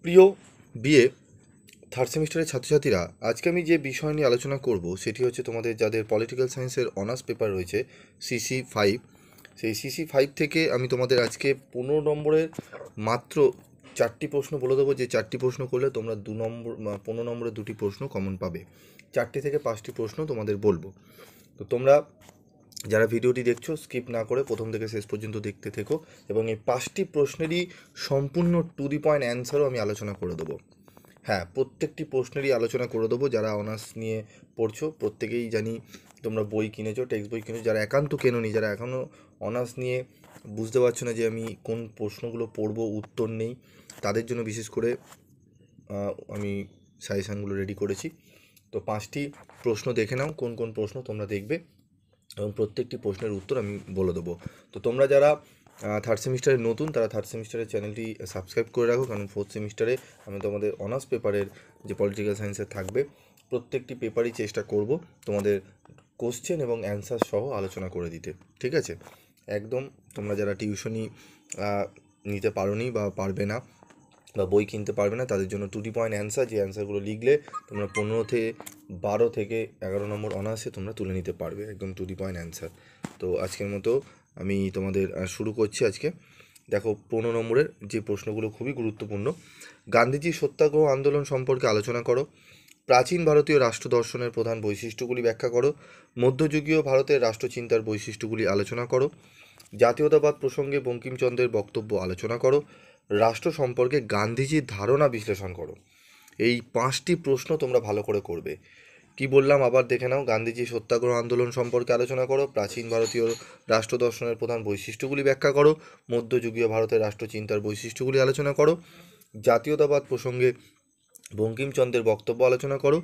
প্রিয় BA third সেমিস্টারের ছাত্রছাত্রীরা, আজকে আমি যে বিষয় নিয়ে আলোচনা করব সেটি হচ্ছে তোমাদের যাদের পলিটিক্যাল সায়েন্সের অনার্স পেপার রয়েছে CC5, সেই CC5 থেকে আমি তোমাদের আজকে 15 নম্বরের মাত্র 4টি প্রশ্ন বলে দেবো, যে 4টি প্রশ্ন করলে তোমরা 15 নম্বরের 2টি প্রশ্ন কমন পাবে। 4টি থেকে 5টি প্রশ্ন তোমাদের বলবো। তো তোমরা যারা ভিডিওটি দেখছো স্কিপ না করে প্রথম থেকে শেষ পর্যন্ত দেখতে থেকো, এবং এই 5টি প্রশ্নেরই সম্পূর্ণ টু দি পয়েন্ট অ্যান্সারও আমি আলোচনা করে দেবো। হ্যাঁ, প্রত্যেকটি প্রশ্নেরই আলোচনা করে দেবো। যারা অনার্স নিয়ে পড়ছো প্রত্যেকেই জানি তোমরা বই কিনেছো, টেক্সট বই কিনেছো। যারা একান্ত কেনোনি, যারা এখনও অনার্স নিয়ে বুঝতে পারছো না যে আমি কোন প্রশ্নগুলো পড়বো, উত্তর নেই, তাদের জন্য বিশেষ করে আমি সাজেশানগুলো রেডি করেছি। তো 5টি প্রশ্ন দেখে নাও, কোন কোন প্রশ্ন তোমরা দেখবে, এবং প্রত্যেকটি প্রশ্নের উত্তর আমি বলে দেবো। তো তোমরা যারা থার্ড সেমিস্টারে নতুন, তারা থার্ড সেমিস্টারের চ্যানেলটি সাবস্ক্রাইব করে রাখো, কারণ ফোর্থ সেমিস্টারে আমি তোমাদের অনার্স পেপারের যে পলিটিক্যাল সায়েন্সের থাকবে প্রত্যেকটি পেপারই চেষ্টা করব তোমাদের কোশ্চেন এবং অ্যান্সার সহ আলোচনা করে দিতে। ঠিক আছে? একদম তোমরা যারা টিউশনি নিতে পারোনি বা পারবে না বা বই কিনতে পারবে না, তাদের জন্য টু দি পয়েন্ট অ্যান্সার, যে অ্যান্সারগুলো লিখলে তোমরা 12 থেকে 11 নম্বর অনার্সে তোমরা তুলে নিতে পারবে, একদম টু দি পয়েন্ট অ্যান্সার। তো আজকের মতো আমি তোমাদের শুরু করছি। আজকে দেখো 15 নম্বরের যে প্রশ্নগুলো খুবই গুরুত্বপূর্ণ। গান্ধীজির সত্যাগ্রহ আন্দোলন সম্পর্কে আলোচনা করো। প্রাচীন ভারতীয় রাষ্ট্র দর্শনের প্রধান বৈশিষ্ট্যগুলি ব্যাখ্যা করো। মধ্যযুগীয় ভারতের রাষ্ট্রচিন্তার বৈশিষ্ট্যগুলি আলোচনা করো। জাতীয়তাবাদ প্রসঙ্গে বঙ্কিমচন্দ্রের বক্তব্য আলোচনা করো। রাষ্ট্র সম্পর্কে গান্ধীজির ধারণা বিশ্লেষণ করো। এই 5টি প্রশ্ন তোমরা ভালো করে করবে। কি বললাম আবার দেখে নাও। গান্ধীজি সত্যাগ্রহ আন্দোলন সম্পর্কে আলোচনা করো। প্রাচীন ভারতীয় রাষ্ট্র দর্শনের প্রধান বৈশিষ্ট্যগুলি ব্যাখ্যা করো। মধ্যযুগীয় ভারতের রাষ্ট্রচিন্তার বৈশিষ্ট্যগুলি আলোচনা করো। জাতীয়তাবাদ প্রসঙ্গে বঙ্কিমচন্দ্রের বক্তব্য আলোচনা করো।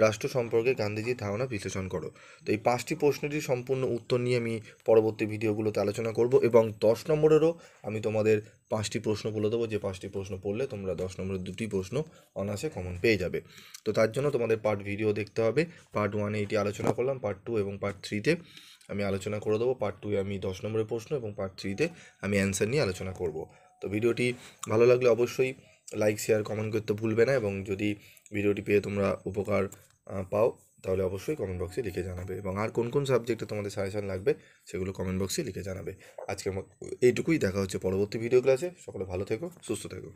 রাষ্ট্র সম্পর্কে গান্ধীজির ধারণা বিশ্লেষণ করো। তো এই 5টি প্রশ্নেরই সম্পূর্ণ উত্তর নিয়ে আমি পরবর্তী ভিডিওগুলোতে আলোচনা করব, এবং 10 নম্বরেরও আমি তোমাদের 5টি প্রশ্ন বলে দেবো, যে 5টি প্রশ্ন পড়লে তোমরা 10 নম্বরের 2টি প্রশ্ন অনার্সে কমন পেয়ে যাবে। তো তার জন্য তোমাদের পার্ট ভিডিও দেখতে হবে। পার্ট 1-এ এটি আলোচনা করলাম, পার্ট 2 এবং পার্ট 3-তে আমি আলোচনা করে দেবো। পার্ট 2-এ আমি 10 নম্বরের প্রশ্ন এবং পার্ট 3-তে আমি অ্যান্সার নিয়ে আলোচনা করব। তো ভিডিওটি ভালো লাগলে অবশ্যই লাইক, শেয়ার, কমেন্ট করতে ভুলবে না, এবং যদি ভিডিওটি পেয়ে তোমরা উপকার পাও তাহলে অবশ্যই কমেন্ট বক্সে লিখে জানাবে, এবং আর কোন কোন সাবজেক্টে তোমাদের সাজেশন লাগবে সেগুলো কমেন্ট বক্সে লিখে জানাবে। আজকের মতো এইটুকুই। দেখা হচ্ছে পরবর্তী ভিডিও ক্লাসে। সকলে ভালো থেকো, সুস্থ থেকো।